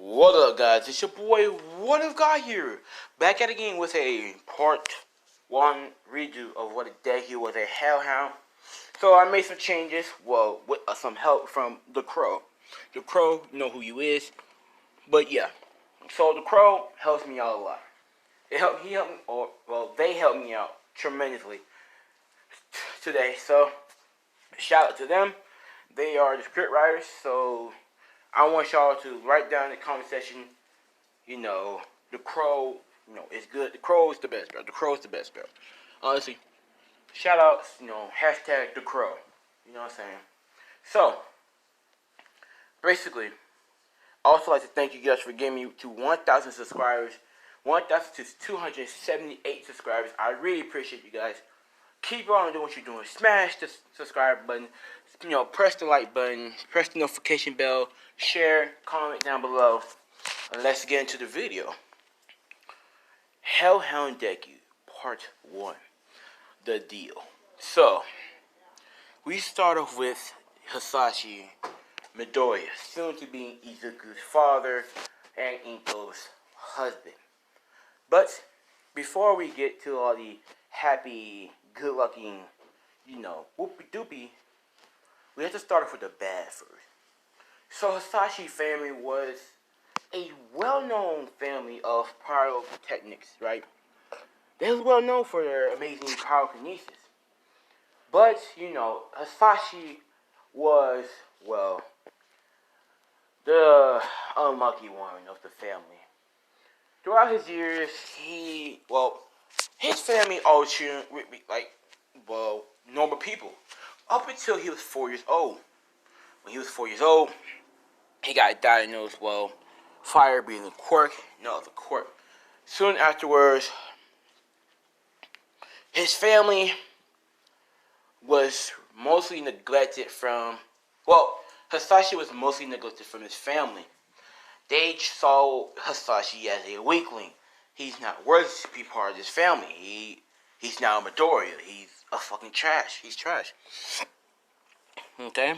What up, guys? It's your boy, What If God here, back at it again with a part 1 redo of what a deku was a hellhound. So I made some changes, well, with some help from the Crow. The Crow, you know who you is, but yeah. So the Crow helps me out a lot. He helped me, they helped me out tremendously today. So shout out to them. They are the script writers, so I want y'all to write down in the comment section, the Crow, is good. The Crow is the best, bro. The Crow is the best, bro. Honestly, shout outs, hashtag the Crow. You know what I'm saying? So, basically, I also like to thank you guys for getting me to 1,000 subscribers. 1,278 subscribers. I really appreciate you guys. Keep on doing what you're doing. Smash the subscribe button. Press the like button. Press the notification bell. Share. Comment down below. And let's get into the video. Hellhound Deku, Part 1. The deal. So, we start off with Hisashi Midoriya, soon to be Izuku's father and Inko's husband. But before we get to all the happy, good-looking, whoopie-doopie, we have to start off with the bad first. So Hisashi family was a well-known family of pyrotechnics, right? They were well known for their amazing pyrokinesis. But, Hisashi was, the unlucky one of the family. Throughout his years, his family always treated him normal people. Up until he was 4 years old. When he was 4 years old, he got diagnosed, fire breathing quirk. No, the quirk. Soon afterwards, his family was mostly neglected from, Hisashi was mostly neglected from his family. They saw Hisashi as a weakling. He's not worthy to be part of this family. He's now a Midoriya. He's a fucking trash. He's trash. Okay?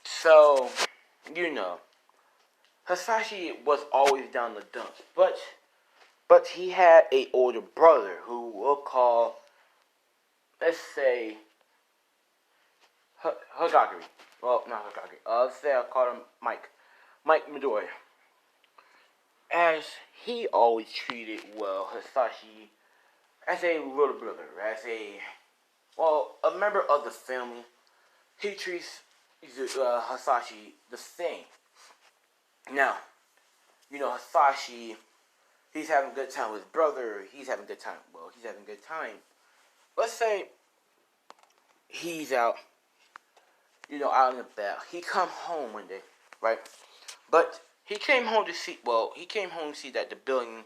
So, Hisashi was always down the dumps. But he had an older brother who we'll call, let's say, Hagakure. Well, not Hagakure. Let's say I'll call him Mike. Mike Midoriya. As he always treated, Hisashi as a little brother, as a member of the family. He treats Hisashi the same. Now, Hisashi, he's having a good time with his brother. He's having a good time. He's having a good time. Let's say he's out, out and about. He come home one day, right? But he came home to see that the building,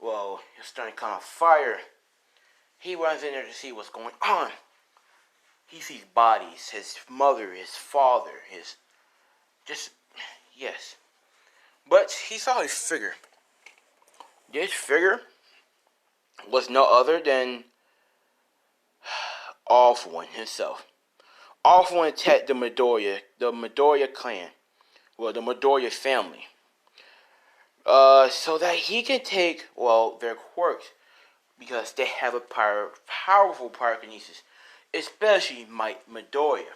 is starting to come on fire. He runs in there to see what's going on. He sees bodies, his mother, his father, yes. But he saw his figure. This figure was no other than All For One himself. All For One attacked the Midoriya clan. The Midoriya family. So that he can take, their quirks. Because they have a powerful pyrokinesis. Especially Mike Midoriya.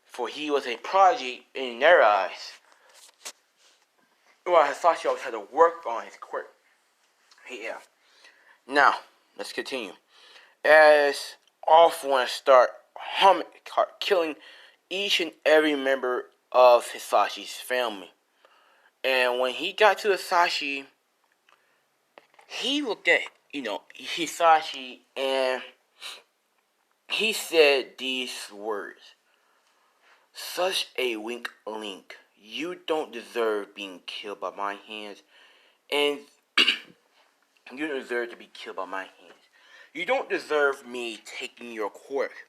For he was a prodigy in their eyes. While Hisashi always had to work on his quirk. Yeah. Now, let's continue. As All For One start killing each and every member of Hisashi's family. And when he got to Hisashi, he looked at, Hisashi, and he said these words. Such a weak link. You don't deserve being killed by my hands. And you don't deserve to be killed by my hands. You don't deserve me taking your quirk.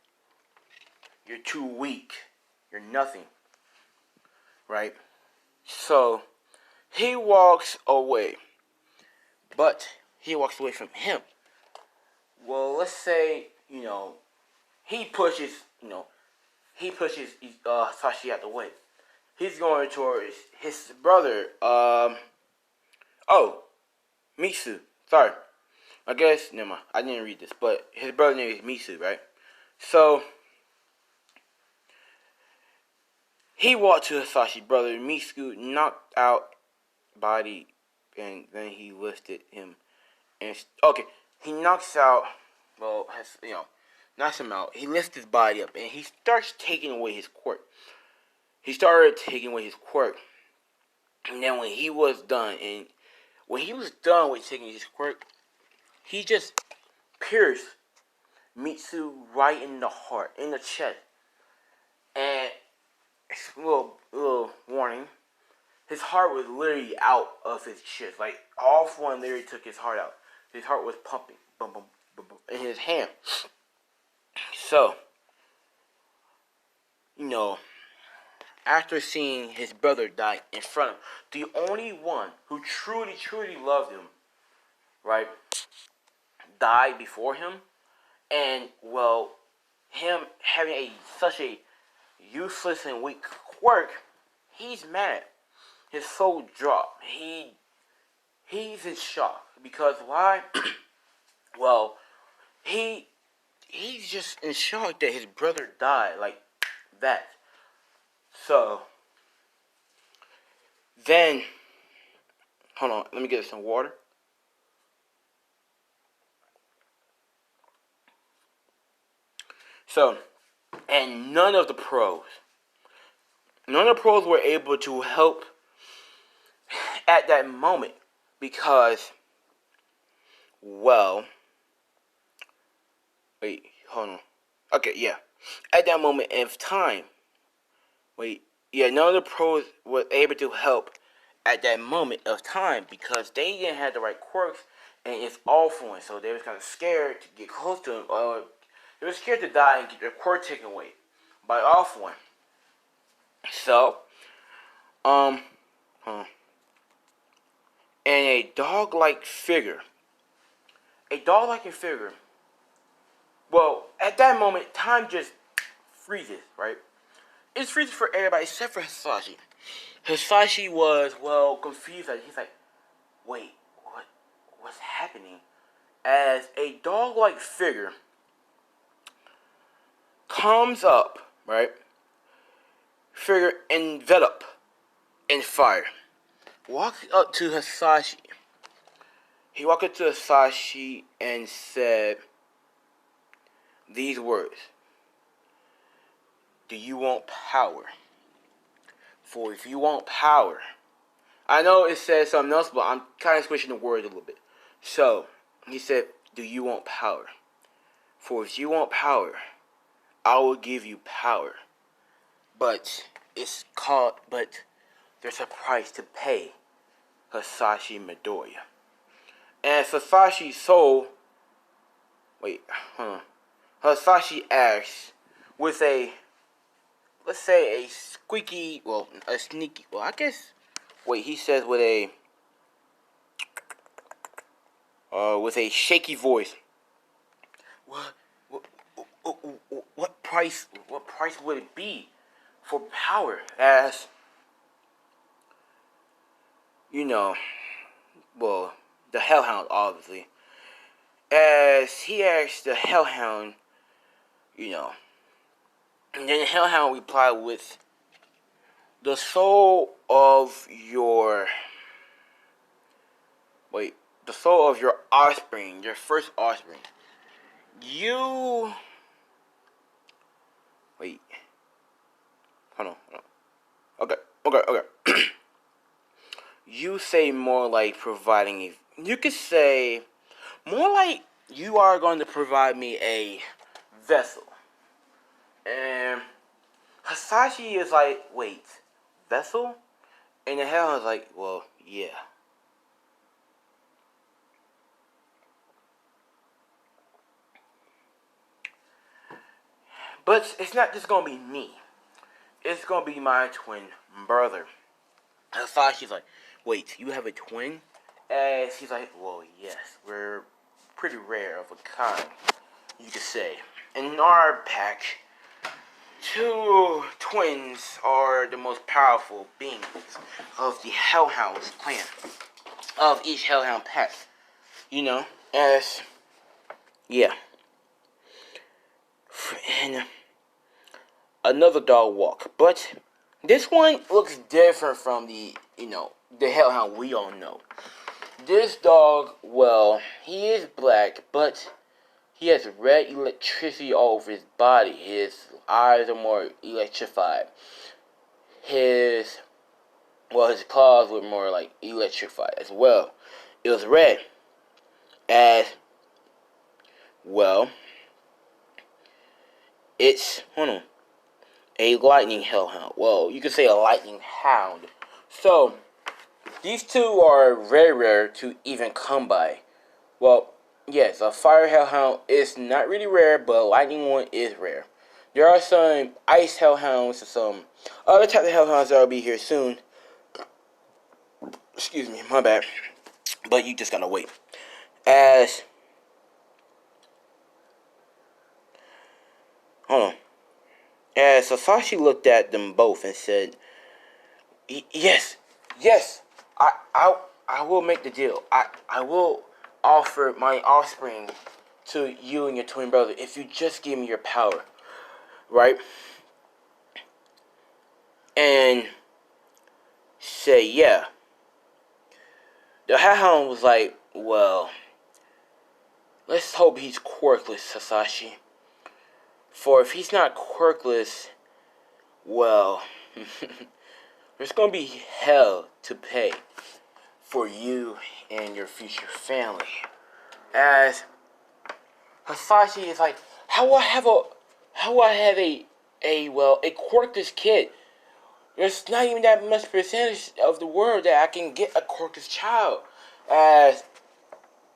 You're too weak. You're nothing. Right? So, he walks away. But he walks away from him. Let's say, he pushes Hisashi out the way. he's going towards his brother. Mitsu. Sorry. I guess, never mind. I didn't read this, but his brother name is Mitsu, right? So, he walked to Hasashi's brother. Mitsu knocked out body, and then he lifted him. And okay, he knocks out. Well, knocks him out. He lifts his body up, and he starts taking away his quirk. He started taking away his quirk, and then when he was done with taking his quirk, he just pierced Mitsu right in the heart, in the chest. And little warning, his heart was literally out of his chest. Like, off one literally took his heart out. His heart was pumping, boom, boom, boom, boom, in his hand. So, after seeing his brother die in front of him, the only one who truly, truly loved him, right, died before him, and, well, him having such a useless and weak quirk, he's mad. His soul dropped. He's in shock. Because why? Well, he's just in shock that his brother died like that. So, then, hold on, let me get some water. So, and none of the pros were able to help at that moment because, well, wait, hold on. Okay, yeah. At that moment of time, none of the pros were able to help at that moment of time because they didn't have the right quirks, and it's awful, and so they was kind of scared to get close to him, or they were scared to die and get their quirk taken away by off one. So, and a dog-like figure, well, at that moment, time just freezes, right? It freezes for everybody except for Hisashi. Hisashi was, well, confused. He's like, wait, what's happening? As a dog-like figure comes up, right? Figure enveloped in fire. Walks up to Hisashi. He walked up to Hisashi and said these words. Do you want power? For if you want power, I know it says something else, but I'm kind of switching the words a little bit. So, he said, do you want power? For if you want power, I will give you power. But there's a price to pay, Hisashi Midoriya. And Sasashi's soul, Hisashi asks with let's say a squeaky, a sneaky, he says with a shaky voice, what price would it be for power? As, the hellhound, obviously. As he asked the hellhound, and then the hellhound replied with, the soul of your offspring, your first offspring. Hold on. Okay. You say more like providing you could say more like you are going to provide me a vessel. And Hisashi is like, wait, vessel? And the hell is like, well, yeah. But it's not just going to be me. It's going to be my twin brother. Hisashi's like, wait, you have a twin? And he's like, well, yes, we're pretty rare of a kind, you could say. In our pack, two twins are the most powerful beings of the Hellhounds clan, of each Hellhound pack. You know, as, yeah. And another dog walk. But this one looks different from the, the Hellhound we all know. This dog, well, he is black, but he has red electricity all over his body. His eyes are more electrified. His claws were more like electrified as well. It was red. As well, it's, a lightning hellhound. Well, you could say a lightning hound. So, these two are very rare to even come by. Well, yes, a fire hellhound is not really rare, but a lightning one is rare. There are some ice hellhounds and some other types of hellhounds that will be here soon. Excuse me, my bad. But you just gotta wait. As Sasaki looked at them both and said, yes, I will make the deal. I will offer my offspring to you and your twin brother if you just give me your power, right? And say, yeah. The Hellhound was like, well, let's hope he's quirkless, Sasaki. For if he's not quirkless, well, there's going to be hell to pay for you and your future family. As Sasaki is like, how will I have a quirkless kid? There's not even that much percentage of the world that I can get a quirkless child. As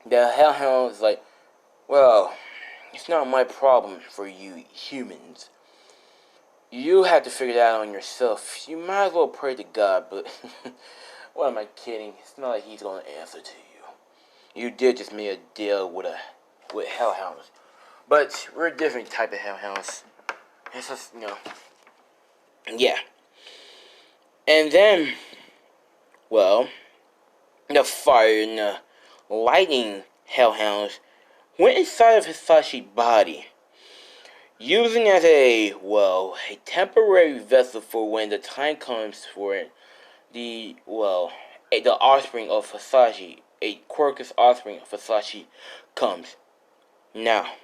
the Hellhound is like, well, it's not my problem for you humans. You have to figure that out on yourself. You might as well pray to God, but what am I kidding? It's not like he's going to answer to you. You did just make a deal with hellhounds. But we're a different type of hellhounds. It's just, yeah. And then, well, the fire and the lightning hellhounds went inside of Hisachi's body, using as a temporary vessel for when the time comes for the offspring of Hisachi, a quirkless offspring of Hisachi comes. Now,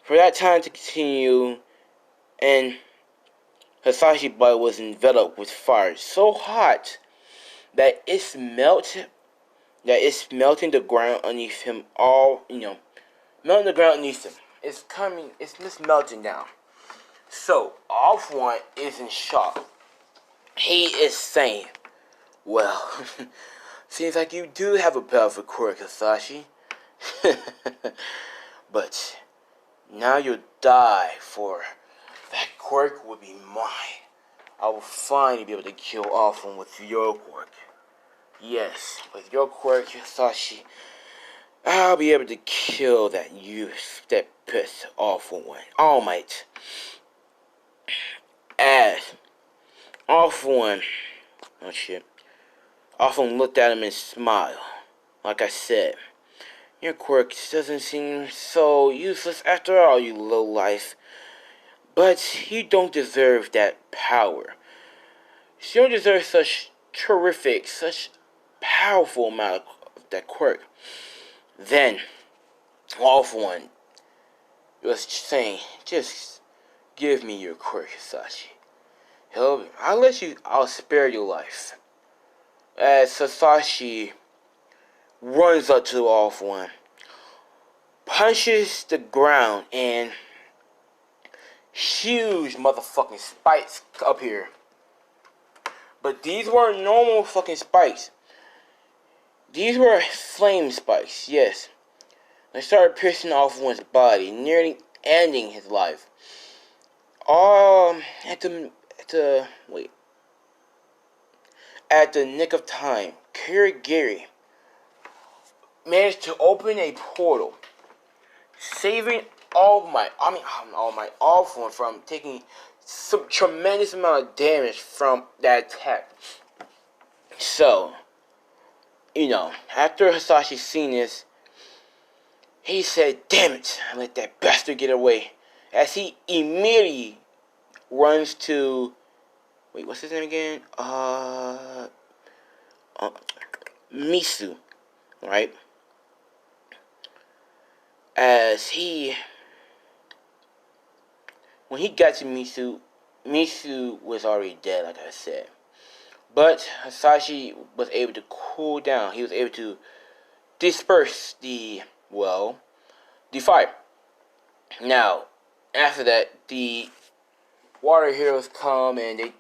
for that time to continue, and Hisachi's body was enveloped with fire so hot that it's melting the ground underneath him melting the ground underneath him. It's just melting down. So, Off One is in shock. He is saying, well, seems like you do have a powerful quirk, Hisachi. But now you'll die, for that quirk will be mine. I will finally be able to kill Off One with your quirk. Yes, with your quirk, Hisachi, I'll be able to kill that pissed Awful One. All Might. As Awful One, Awful One looked at him and smiled. Like I said, your quirk doesn't seem so useless after all, you lowlife. But you don't deserve that power. You don't deserve such powerful amount of that quirk. Then, Awful One was saying, just give me your quirk, Hisachi. I'll spare your life. As Hisachi runs up to Awful One, punches the ground, and huge motherfucking spikes up here. But these weren't normal fucking spikes. These were flame spikes, yes. They started piercing Awful One's body, nearly ending his life. At the nick of time, Kirigiri managed to open a portal, saving all for him from taking some tremendous amount of damage from that attack. So, after Hisashi seen this, he said, "Damn it, I let that bastard get away." As he immediately runs to, wait, what's his name again? Misu, right? When he got to Misu was already dead, like I said. But Hisashi was able to cool down. He was able to disperse the fire. Now, after that, the water heroes come and they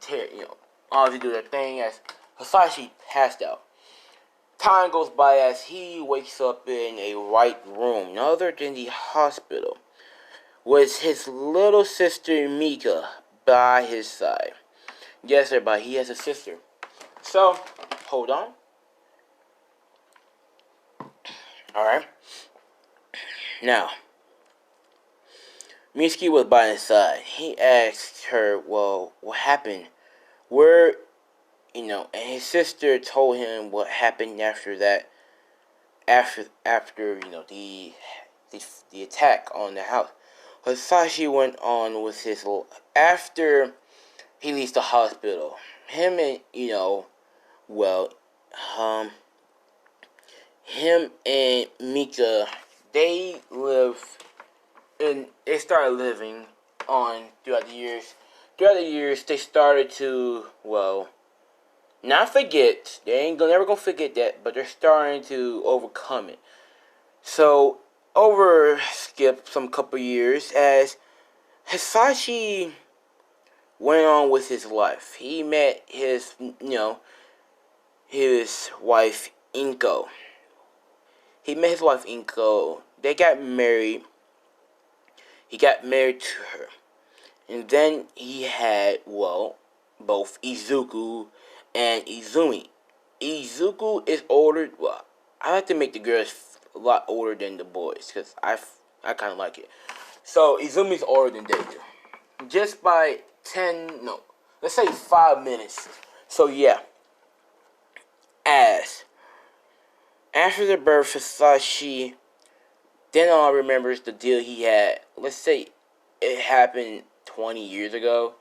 obviously do their thing as Hisashi passed out. Time goes by as he wakes up in a white room, none other than the hospital, with his little sister Mika by his side. Yes, everybody, he has a sister. So, hold on. Alright. Now, Mitsuki was by his side. He asked her, well, what happened? And his sister told him what happened after that. After the attack on the house. Hisashi went on with his after he leaves the hospital. Him and him and Mika, they started living on throughout the years. Throughout the years, they started to not forget. They ain't never gonna forget that, but they're starting to overcome it. So skip some couple years as Hisashi went on with his life. He met his wife Inko. They got married. He got married to her. And then he had, both Izuku and Izumi. Izuku is older. Well, I like to make the girls a lot older than the boys because I kind of like it. So Izumi's older than they do, just by let's say 5 minutes. So yeah, as after the birth of Hisashi, then all remembers the deal he had. Let's say it happened 20 years ago.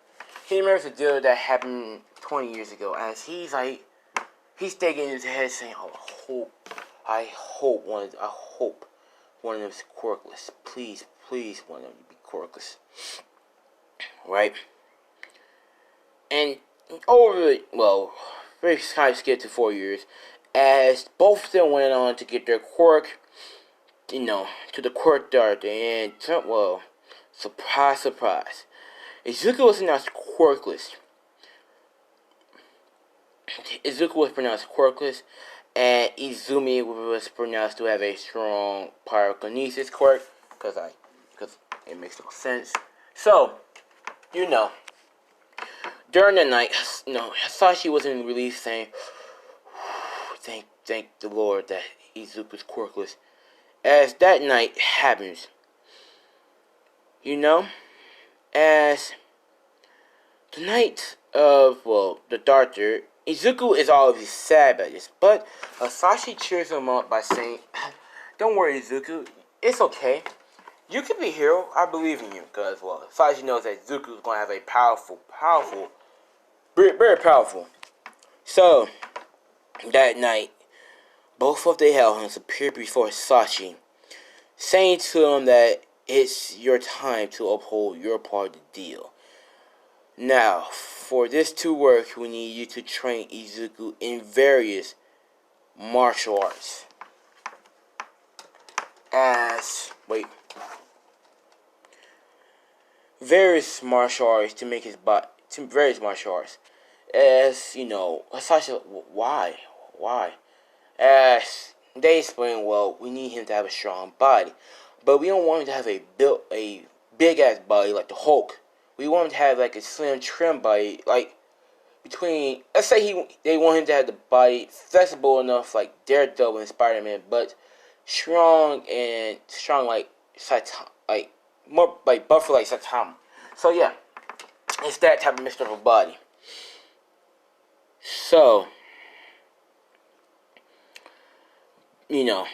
He remembers the deal that happened 20 years ago, as he's thinking in his head saying, "Oh, I hope one of them is quirkless. Please, one of them be quirkless." Right? And very kind of skip to 4 years, as both of them went on to get their quirk, to the quirk dart, and surprise. Izuku was announced quirkless. And Izumi was pronounced to have a strong pyrokinesis quirk, because it makes no sense. So, during the night, Hisashi was in relief, saying, "Thank the Lord that Izuku's quirkless." As that night happens, as the night of the doctor, Izuku is always sad about this, but Hisashi cheers him up by saying, "Don't worry, Izuku, it's okay. You can be a hero. I believe in you." Because Hisashi knows that Izuku is going to have a powerful, very, very powerful. So that night, both of the hellhounds appeared before Hisashi, saying to him that it's your time to uphold your part of the deal. Now, for this to work, we need you to train Izuku in various martial arts. Various martial arts to make his body. Various martial arts. As, Hisashi, why? As they explain, we need him to have a strong body. But we don't want him to have a big ass body like the Hulk. We want him to have like a slim, trim body, like let's say they want him to have the body flexible enough like Daredevil and Spider-Man, but strong like more like buffer like Saitama. So yeah, it's that type of mixture of a body. So, you know,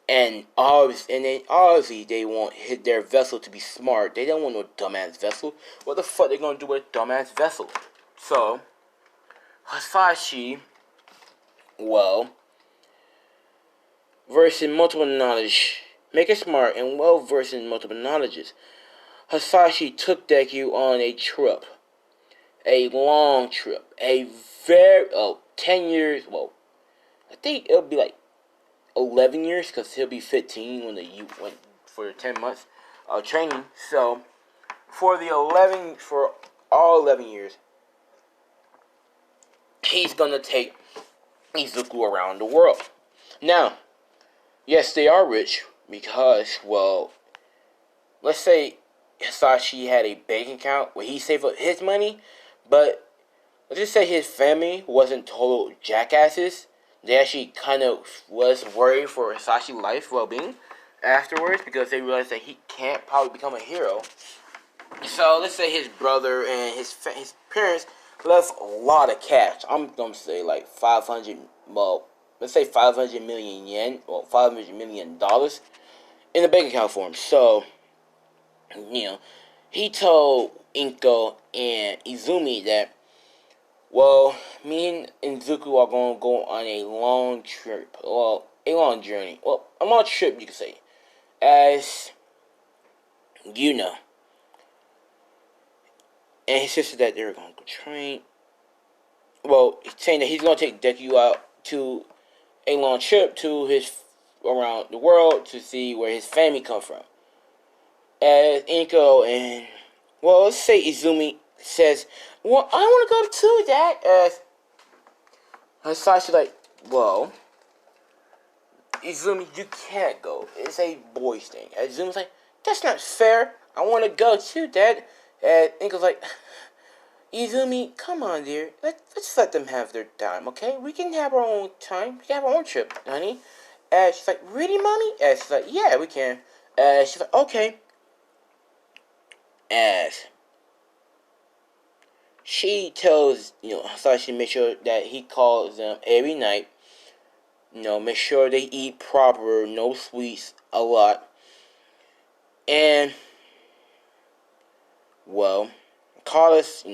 and obviously they want hit their vessel to be smart. They don't want no dumbass vessel. What the fuck they gonna do with a dumbass vessel? So, Hasashi, well, versed in multiple knowledge, make it smart and well versed in multiple knowledges. Hasashi took Deku on a trip. A long trip. A very, 10 years, well, I think it'll be like 11 years because he'll be 15 when you went for 10 months of training. So, for all 11 years, he's gonna take Izuku around the world. Now, yes, they are rich because, well, let's say Hisashi had a bank account where he saved up his money, but let's just say his family wasn't total jackasses. They actually kind of was worried for Hisashi's life well-being afterwards because they realized that he can't probably become a hero. So let's say his brother and his parents left a lot of cash. I'm gonna say like 500. Well, let's say 500 million yen, or $500 million in the bank account for him. So, you know, he told Inko and Izumi that, well, me and Izuku are going to go on a long trip. Well, a long journey. Well, a long trip, you could say. As you know. And his sister that they were going to go train. Well, he's saying that he's going to take Deku out to a long trip to around the world to see where his family come from. As Inko and, well, let's say Izumi says, well, I want to go too, Dad. As Hisashi like, well, Izumi, you can't go. It's a boys thing. As Izumi's like, that's not fair. I want to go too, Dad. And Inko's like, Izumi, come on, dear. Let's let them have their time, okay? We can have our own time. We can have our own trip, honey. And she's like, really, Mommy? And she's like, yeah, we can. And she's like, okay. As she tells, Hasashi make sure that he calls them every night. Make sure they eat proper, no sweets, a lot. And, well, call us,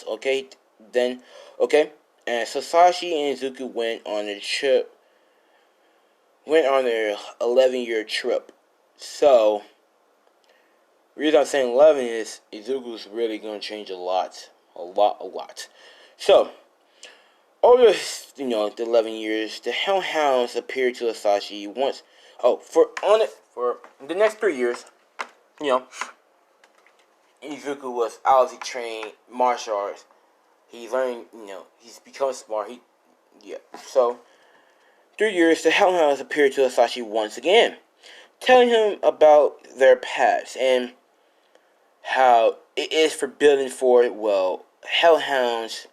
okay? Then, okay? And Hasashi and Izuku went on their 11-year trip. So, the reason I'm saying 11 is Izuku's really going to change a lot. A lot. So, over the 11 years, the hellhounds appeared to Hasashi once. For the next 3 years, Izuku was obviously trained martial arts. He learned, he's become smart. So, 3 years, the hellhounds appeared to Hasashi once again, telling him about their past and how it is forbidden for, well, hellhounds.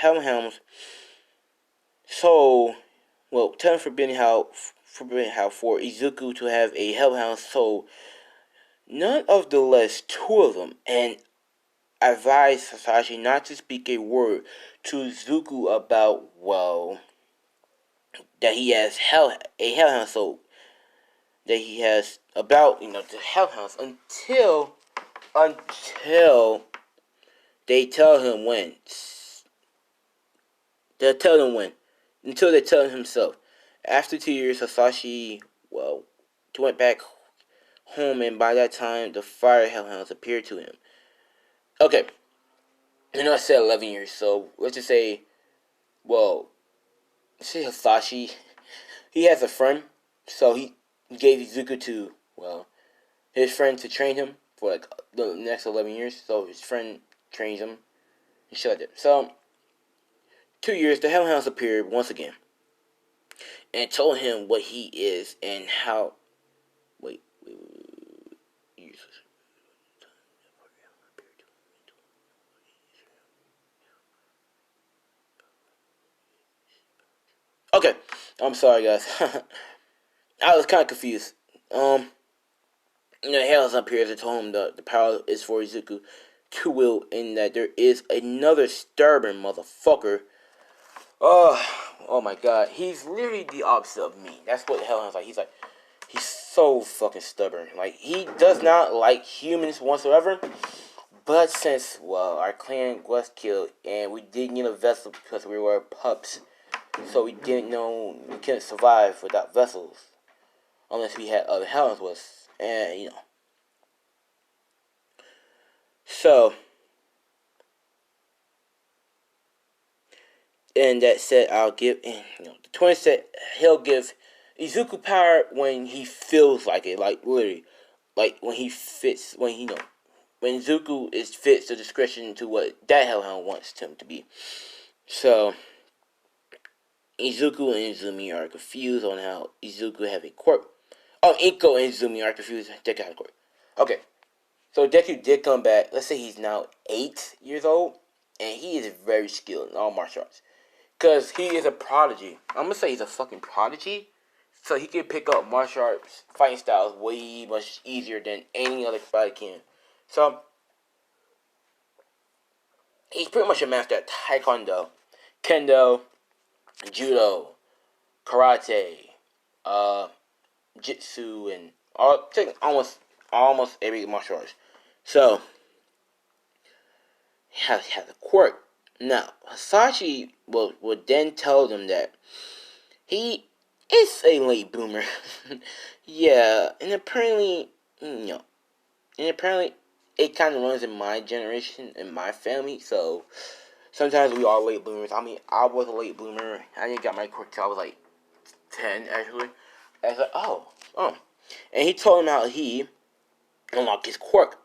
Hellhounds. So, well, tell him forbidden how for Izuku to have a hellhound. So, none of the less 2 of them, and advised Hasashi not to speak a word to Izuku about, well, that he has a hellhound. So that he has about the hellhounds until they tell him when. They'll tell him when. Until they tell him himself. After 2 years, Hasashi, well, went back home, and by that time, the fire hellhounds appeared to him. Okay. I said 11 years, so let's just say, well, say Hasashi, he has a friend, so he gave Izuku to, well, his friend to train him for like the next 11 years. So his friend trains him and shit like that. So 2 years, the hellhounds appeared once again and told him what he is and how. Wait. Okay, I'm sorry, guys. I was kind of confused. Hell's up here as I told him the power is for Izuku to will, and that there is another stubborn motherfucker. Oh my god, he's literally the opposite of me. That's what Hellhound's like. He's so fucking stubborn. Like, he does not like humans whatsoever. But since, well, our clan was killed and we didn't get a vessel because we were pups, so we didn't know we couldn't survive without vessels unless we had other Hellhounds with us. And so, and that said, I'll give, and the twin said he'll give Izuku power when he feels like it, like literally, like when he fits, when when Izuku is fits the discretion to what that Hellhound wants him to be. So Izuku and Izumi are confused on how Izuku have a quirk. Oh, Inko and Izumi are confused. Deku has a quirk. Okay, so Deku did come back. Let's say he's now 8 years old, and he is very skilled in all martial arts. Because he is a prodigy. I'm going to say he's a fucking prodigy. So he can pick up martial arts, fighting styles way much easier than any other fighter can. So, he's pretty much a master at Taekwondo, Kendo, Judo, Karate, Jitsu, and almost every martial arts. So, he has a quirk. Now, Hasashi will then tell them that he is a late bloomer. Yeah, and apparently, it kind of runs in my generation, in my family, so sometimes we are late bloomers. I mean, I was a late bloomer. I didn't get my quirk till I was like 10, actually. I was like, oh. And he told him how he unlocked his quirk.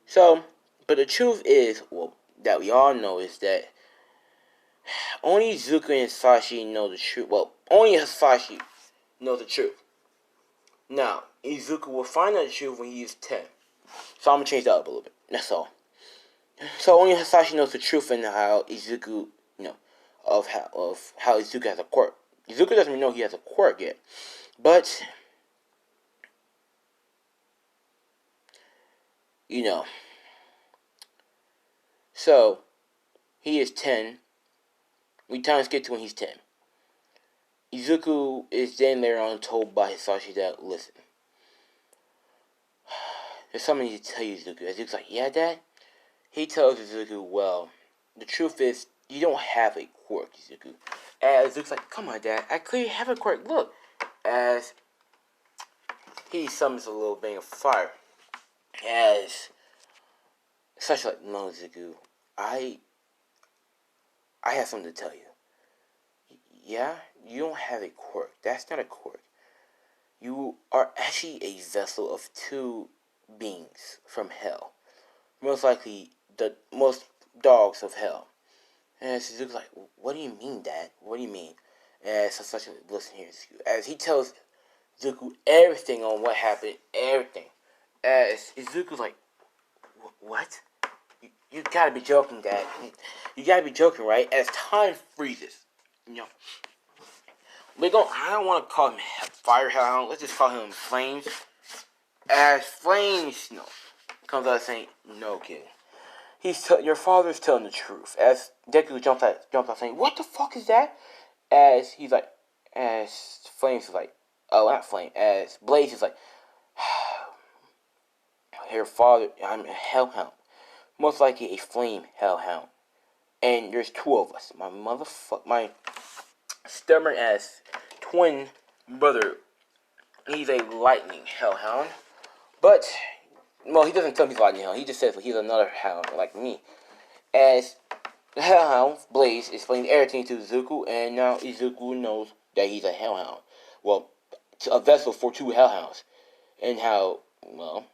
So, but the truth is, well, that we all know is that only Izuku and Hasashi know the truth. Well, only Hasashi knows the truth. Now, Izuku will find out the truth when he is 10. So I'm going to change that up a little bit. That's all. So only Hasashi knows the truth and how Izuku, of how Izuku has a quirk. Izuku doesn't even know he has a quirk yet. But, so he is 10. We time skip to when he's 10. Izuku is then later on told by Hisashi that, listen, there's something I need to tell you, Izuku. Izuku's like, yeah, Dad? He tells Izuku, well, the truth is, you don't have a quirk, Izuku. And Izuku's like, come on, Dad, I clearly have a quirk. Look, as he summons a little bang of fire. As Hisashi like, no, Izuku, I have something to tell you. Yeah, you don't have a quirk. That's not a quirk. You are actually a vessel of two beings from hell. Most likely, most dogs of hell. And Suzuki's like, what do you mean, Dad? What do you mean? And so such a listen here, as he tells Izuku everything on what happened, everything. As Izuku's like, what? You gotta be joking, Dad. You gotta be joking, right? As time freezes, I don't want to call him Fire Hellhound. Let's just call him Flames. As Flames, comes out saying, no, kid. Your father's telling the truth. As Deku jumps out saying, what the fuck is that? As Flames is like, oh, not Flame. As Blaze is like, your father, I'm a Hellhound. Most likely a Flame Hellhound. And there's two of us. My stubborn ass twin brother, he's a lightning hellhound. But, well, he doesn't tell me he's a lightning hellhound. He just says he's another hound like me. As the hellhound, Blaze, explains everything to Izuku, and now Izuku knows that he's a hellhound. Well, a vessel for two hellhounds. And how, well,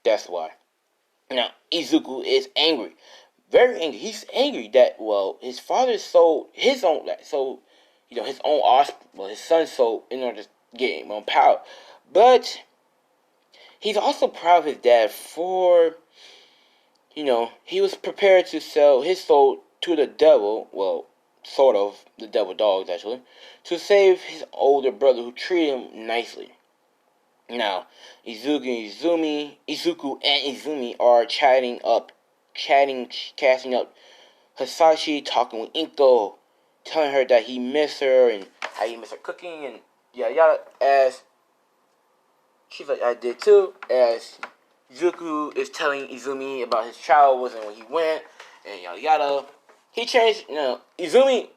that's why. Now, Izuku is angry. Very angry. He's angry that, well, his father sold his own, his own offspring, well, his son's soul in order to get him on power. But he's also proud of his dad for, he was prepared to sell his soul to the devil. Well, sort of, the devil dogs actually, to save his older brother who treated him nicely. Now, Izuku and Izumi are casting up Hasashi, talking with Inko, telling her that he missed her and how he missed her cooking and yada yada. As she's like, I did too. As Izuku is telling Izumi about his travels and where he went and yada yada. He changed, Izumi.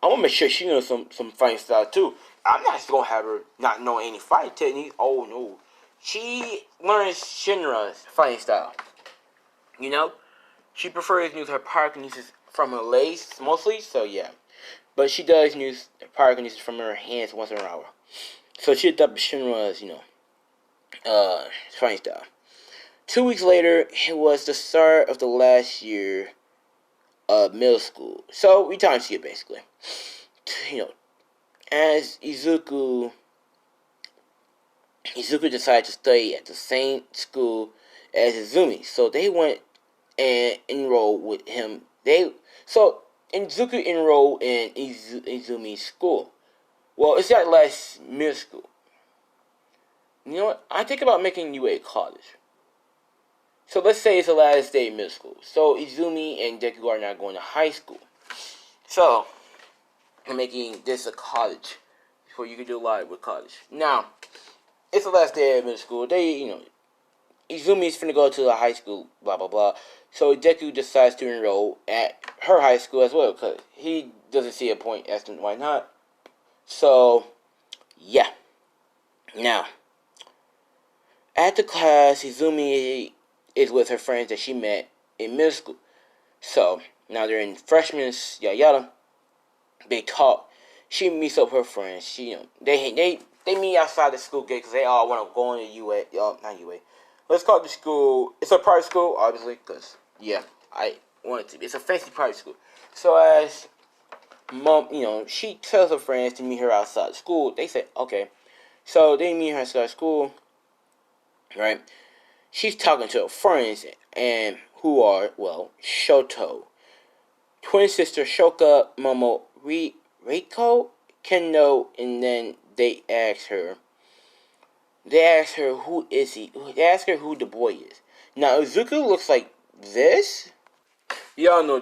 I want to make sure she knows some fighting style too. I'm not just gonna have her not know any fighting techniques. Oh no, she learns Shinra's fighting style. You know, she prefers to use her pyrokinesis from her legs mostly. So yeah, but she does use pyrokinesis from her hands once in an hour. So she adopted Shinra's, fighting style. 2 weeks later, it was the start of the last year of middle school. So we time skip basically. You know, as Izuku decided to study at the same school as Izumi, so they went and enrolled with him. Izuku enrolled in Izumi's school. Well, it's at last middle school. You know what? I think about making you a college. So let's say it's the last day of middle school. So Izumi and Deku are now going to high school. So I'm making this a college. So you can do a lot with college. Now, it's the last day of middle school. Izumi's finna go to the high school, blah, blah, blah. So Deku decides to enroll at her high school as well, because he doesn't see a point as to why not. So, yeah. Now, at the class, Izumi is with her friends that she met in middle school. So, now they're in freshmen, yada yada. They talk. She meets up with her friends. They meet outside the school gate because they all want to go into UA. Not UA. Let's call it the school. It's a private school, obviously, because yeah, I want it to be. It's a fancy private school. So as mom, she tells her friends to meet her outside the school. They say okay. So they meet her outside school, right? She's talking to her friends, and who are Shoto, twin sister Shoka, Momo, Reiko, Kendo, and then they ask her who is he. They ask her who the boy is. Now Izuku looks like this. Y'all know